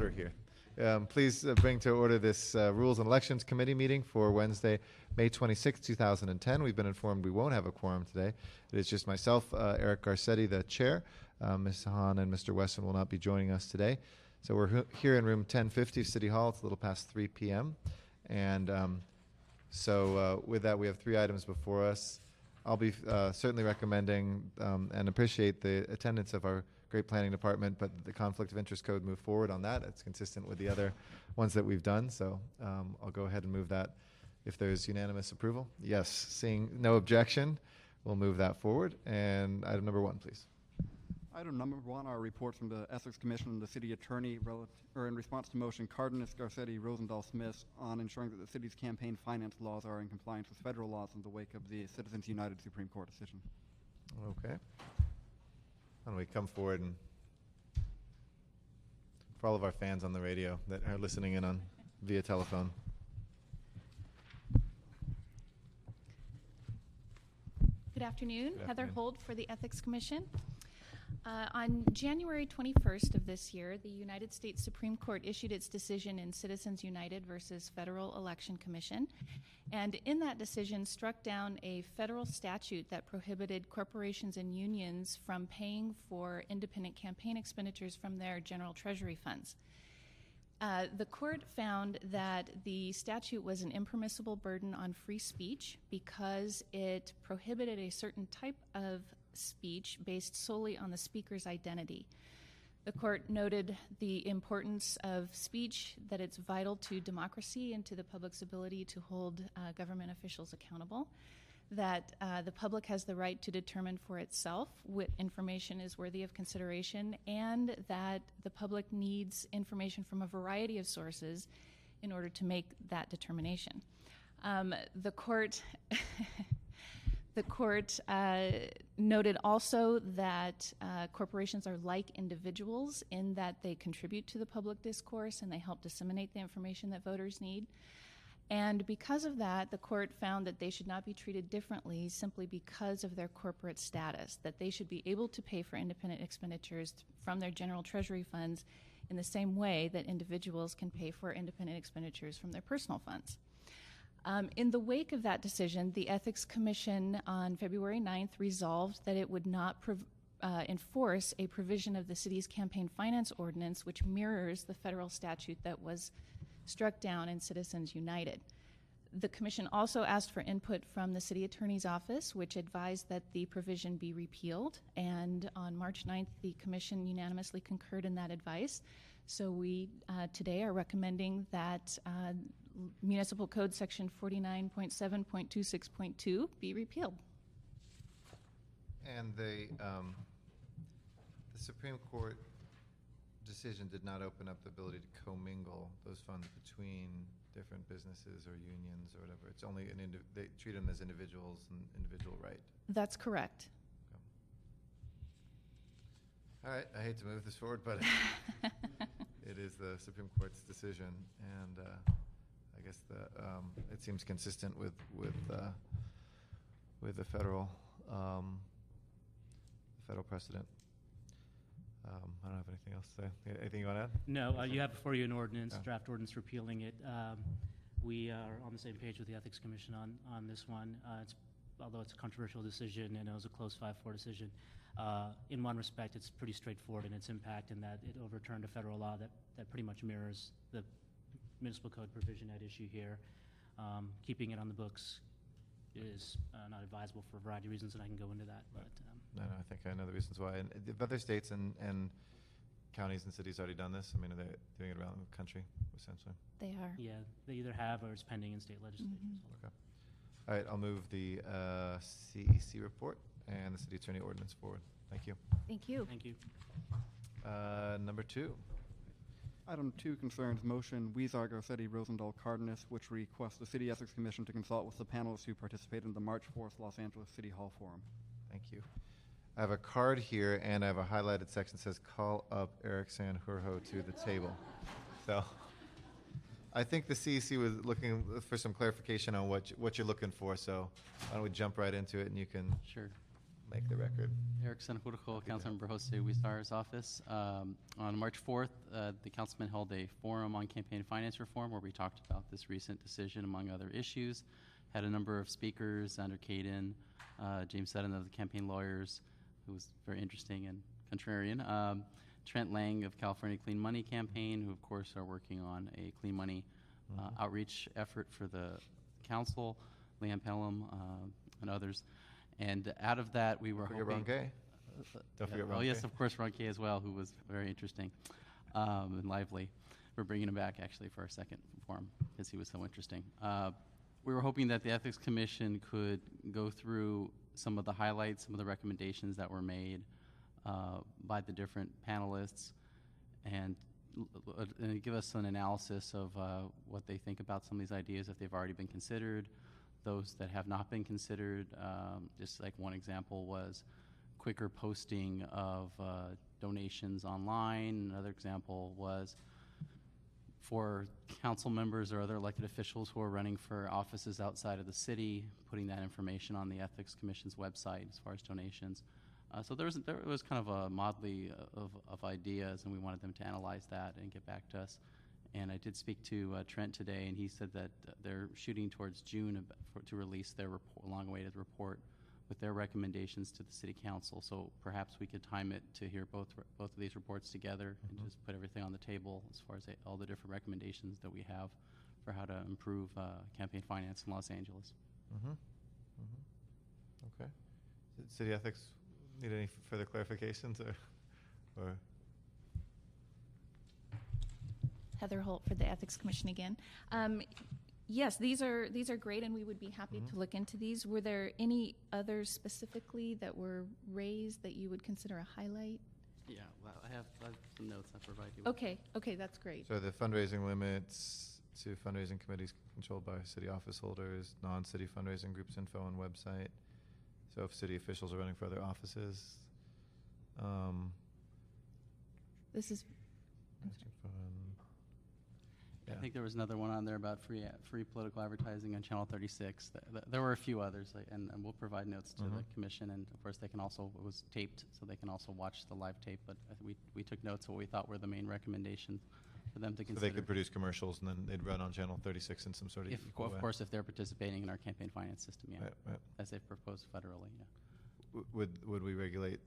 order here. Please bring to order this Rules and Elections Committee meeting for Wednesday, May 26, 2010. We've been informed we won't have a quorum today. It is just myself, Eric Garcetti, the chair. Ms. Hahn and Mr. Wesson will not be joining us today. So we're here in room 1050 of City Hall. It's a little past 3 p.m. And with that, we have 3 items before us. I'll be certainly recommending and appreciate the attendance of our great planning department, but the conflict of interest code move forward on that. It's consistent with the other ones that we've done, so I'll go ahead and move that if there's unanimous approval. Yes, seeing no objection, we'll move that forward. And item number 1, please. Item number 1 are reports from the Ethics Commission and the City Attorney in response to motion Cardenas, Garcetti, Rosendahl, Smith on ensuring that the city's campaign finance laws are in compliance with federal laws in the wake of the Citizens United Supreme Court decision. Okay. Why don't we come forward and for all of our fans on the radio that are listening in on via telephone. Good afternoon. Good Heather afternoon. Holt for the Ethics Commission. On January 21st of this year, the United States Supreme Court issued its decision in Citizens United versus Federal Election Commission, and in that decision struck down a federal statute that prohibited corporations and unions from paying for independent campaign expenditures from their general treasury funds. The court found that the statute was an impermissible burden on free speech because it prohibited a certain type of speech based solely on the speaker's identity. The court noted the importance of speech, that it's vital to democracy and to the public's ability to hold government officials accountable, that the public has the right to determine for itself what information is worthy of consideration, and that the public needs information from a variety of sources in order to make that determination. The court noted also that corporations are like individuals in that they contribute to the public discourse and they help disseminate the information that voters need. And because of that, the court found that they should not be treated differently simply because of their corporate status, that they should be able to pay for independent expenditures from their general treasury funds in the same way that individuals can pay for independent expenditures from their personal funds. In the wake of that decision, the Ethics Commission on February 9th resolved that it would not enforce a provision of the city's campaign finance ordinance which mirrors the federal statute that was struck down in Citizens United. The Commission also asked for input from the City Attorney's Office, which advised that the provision be repealed, and on March 9th, the Commission unanimously concurred in that advice. So we today are recommending that Municipal Code Section 49.7.26.2 be repealed. And the Supreme Court decision did not open up the ability to commingle those funds between different businesses or unions or whatever. It's only they treat them as individuals and individual right. That's correct. Okay. All right, I hate to move this forward, but it is the Supreme Court's decision, and I guess it seems consistent with the federal precedent. I don't have anything else to say. Anything you want to add? No, you have before you an ordinance, draft ordinance repealing it. We are on the same page with the Ethics Commission on this one. Although it's a controversial decision and it was a close 5-4 decision, in one respect it's pretty straightforward in its impact in that it overturned a federal law that pretty much mirrors the municipal code provision at issue here. Keeping it on the books is not advisable for a variety of reasons, and I can go into that. But No, I think I know the reasons why. And have other states and counties and cities already done this? I mean, are they doing it around the country, essentially? They are. yeah, they either have or it's pending in state legislatures. Okay. All right, I'll move the CEC report and the city attorney ordinance forward. Thank you. Thank you. Thank you. Number 2. Item 2 concerns motion Weezer, Garcetti, Rosendahl, Cardenas, which requests the City Ethics Commission to consult with the panelists who participated in the March 4th Los Angeles City Hall Forum. Thank you. I have a card here, and I have a highlighted section that says, call up Eric Sanjurjo to the table. So I think the CEC was looking for some clarification on what you're looking for, so why don't we jump right into it, and you can Sure. make the record. Eric Senaputico, Councilmember Jose Huizar's office. On March 4th, the councilman held a forum on campaign finance reform where we talked about this recent decision, among other issues. Had a number of speakers, Xander Caden, James Sutton of the campaign lawyers, who was very interesting and contrarian. Trent Lang of California Clean Money Campaign, who of course are working on a clean money outreach effort for the council, Leanne Pelham, and others. And out of that, we were Don't forget hoping... Ron Kay. Don't forget Ron Oh, yes, Kay. of course, Ron Kay as well, who was very interesting and lively. We're bringing him back, actually, for our second forum, because he was so interesting. We were hoping that the Ethics Commission could go through some of the highlights, some of the recommendations that were made by the different panelists, and give us an analysis of what they think about some of these ideas, if they've already been considered, those that have not been considered. Just like one example was quicker posting of donations online. Another example was for council members or other elected officials who are running for offices outside of the city, putting that information on the Ethics Commission's website as far as donations. So there was kind of a motley of ideas, and we wanted them to analyze that and get back to us. And I did speak to Trent today, and he said that they're shooting towards June to release their long-awaited report with their recommendations to the City Council. So perhaps we could time it to hear both of these reports together and just put everything on the table as far as all the different recommendations that we have for how to improve campaign finance in Los Angeles. Okay. City ethics need any further clarifications or? Heather Holt for the Ethics Commission again. Yes, these are great, and we would be happy to look into these. Were there any others specifically that were raised that you would consider a highlight? Yeah, well, I have some notes I'll provide you with. Okay, that's great. So the fundraising limits to fundraising committees controlled by city office holders, non-city fundraising groups info on website. So if city officials are running for other offices, This is matching fund. I Yeah. think there was another one on there about free political advertising on Channel 36. There were a few others, and we'll provide notes to the commission, and of course they can also, it was taped, so they can also watch the live tape, but we took notes of what we thought were the main recommendations for them to So consider. they could produce commercials and then they'd run on Channel 36 in some sort of equal way. Of course, if they're participating in our campaign finance system, yeah, Right. as they've proposed federally, yeah. Would we regulate,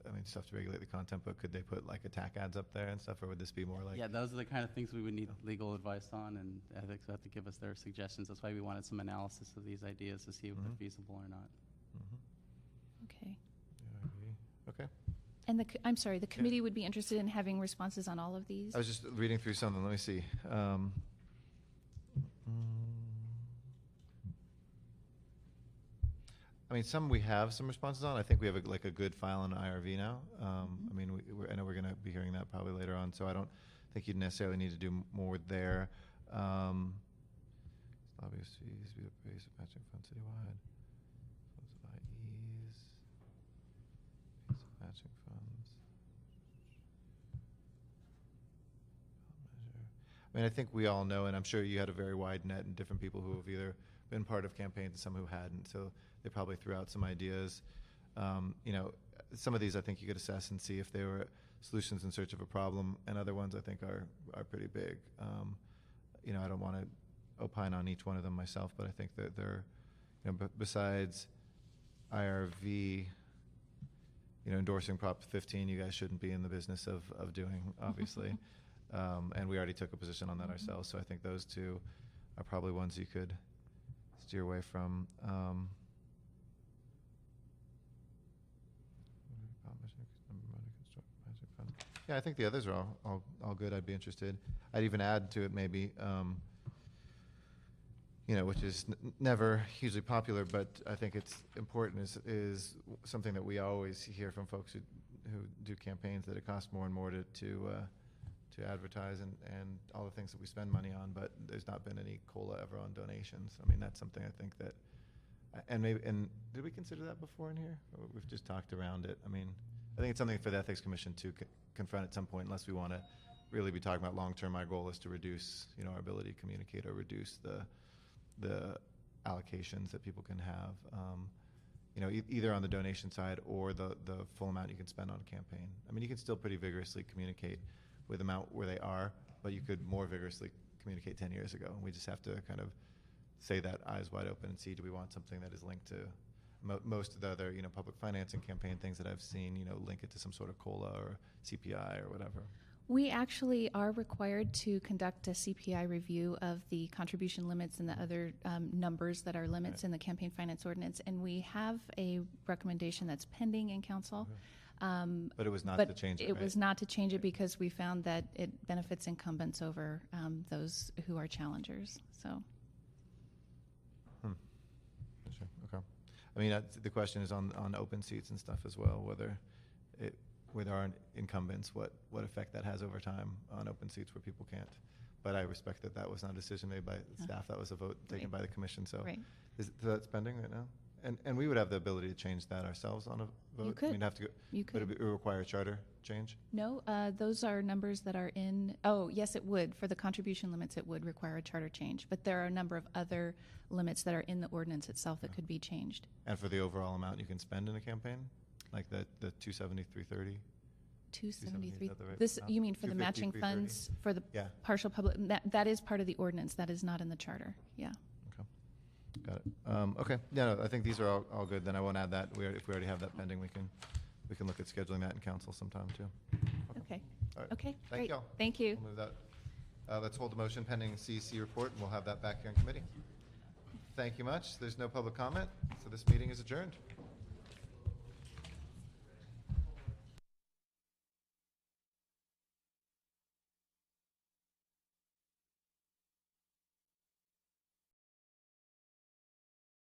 I mean, stuff to regulate the content, but could they put like attack ads up there and stuff, or would this be more like? Yeah, those are the kind of things we would need legal advice on, and ethics would have to give us their suggestions. That's why we wanted some analysis of these ideas to see if they're feasible or not. okay. Okay. And I'm sorry, the committee would be interested in having responses on all of these? I was just reading through something. Let me see. I mean, some we have some responses on. I think we have a good file on IRV now. I mean, I know we're going to be hearing that probably later on, so I don't think you'd necessarily need to do more there. Lobbyist fees, be the base of matching fund citywide. Funds by ease. Base of matching funds. I mean, I think we all know, and I'm sure you had a very wide net and different people who have either been part of campaigns and some who hadn't. So they probably threw out some ideas. You know, some of these I think you could assess and see if they were solutions in search of a problem, and other ones I think are pretty big. You know, I don't want to opine on each one of them myself, but I think that they're, you know, besides IRV, you know, endorsing Prop 15, you guys shouldn't be in the business of doing, obviously. And we already took a position on that ourselves, so I think those two are probably ones you could steer away from. Yeah, I think the others are all good. I'd be interested. I'd even add to it maybe, you know, which is never hugely popular, but I think it's important, is something that we always hear from folks who do campaigns, that it costs more and more to advertise and all the things that we spend money on, but there's not been any COLA ever on donations. I mean, that's something I think that, and did we consider that before in here? Or we've just talked around it. I mean, I think it's something for the Ethics Commission to confront at some point, unless we want to really be talking about long-term. My goal is to reduce, you know, our ability to communicate, or reduce the allocations that people can have. either on the donation side or the full amount you can spend on a campaign. I mean, you can still pretty vigorously communicate with the amount where they are, but you could more vigorously communicate 10 years ago. We just have to kind of say that eyes wide open and see, do we want something that is linked to most of the other, public financing campaign things that I've seen, link it to some sort of COLA or CPI or whatever. We actually are required to conduct a CPI review of the contribution limits and the other numbers that are limits in the campaign finance ordinance, and we have a recommendation that's pending in council. But it was not but to change it, it right? was not to change it because we found that it benefits incumbents over those who are challengers. So. Sure. Okay. I mean, the question is on open seats and stuff as well, whether with our incumbents, what effect that has over time on open seats where people can't. But I respect that was not a decision made by staff. That was a vote taken by the commission. So is that pending right now? And we would have the ability to change that ourselves on a vote. You could. I mean, have to go, You could. Would it require a charter change? No, those are numbers that are in. Oh, yes, it would. For the contribution limits, it would require a charter change. But there are a number of other limits that are in the ordinance itself that could be changed. And for the overall amount you can spend in a campaign, like the 270, 330. 273. is that the right This amount? you mean for the 250, matching 330? funds for the Yeah. partial public? That is part of the ordinance. That is not in the charter. Yeah. Got it. Okay. Yeah, no, I think these are all good. Then I won't add that. If we already have that pending, we can look at scheduling that in council sometime too. Okay. All right. Okay. Thank Great. y'all. Thank you. We'll move that. Let's hold the motion pending CEC report, and we'll have that back here in committee. Thank you much. There's no public comment, so this meeting is adjourned.